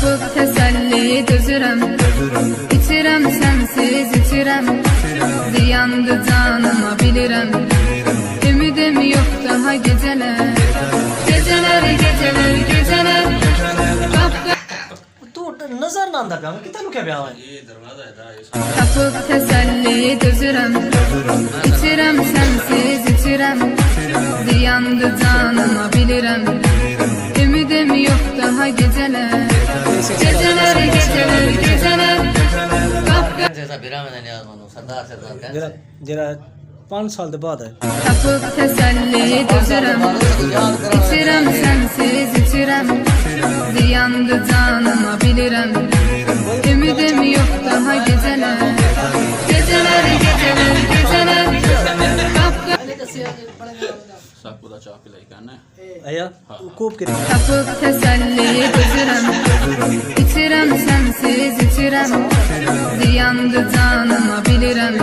Tapıb təsəlli dözürəm, İçirəm sənsiz içirəm, ziyandı canıma bilirəm, ümidim yox daha gecələr, gecələr, gecələr, gecələr. तू नजर ना अंदा प्याम कितना लुके प्याम है Tapıb təsəlli dözürəm, İçirəm sənsiz içirəm, ziyandı canıma bilirəm, ümidim yox daha gecələr, gecələr, gecələr, gecələr. जैसा बिरा में नहीं याद मानो सरदार सरदार का जरा 5 साल के बाद है Tapıb təsəlli dözürəm, İçirəm sənsiz içirəm, ziyandı canıma bilirəm, ümidim yox daha gecələr, gecələr, gecələr, gecələr. Sakkuda çay pilayken ne? आया खूब के Tapıb təsəlli dözürəm, İçirəm sənsiz içirəm, ziyandı canıma bilirəm,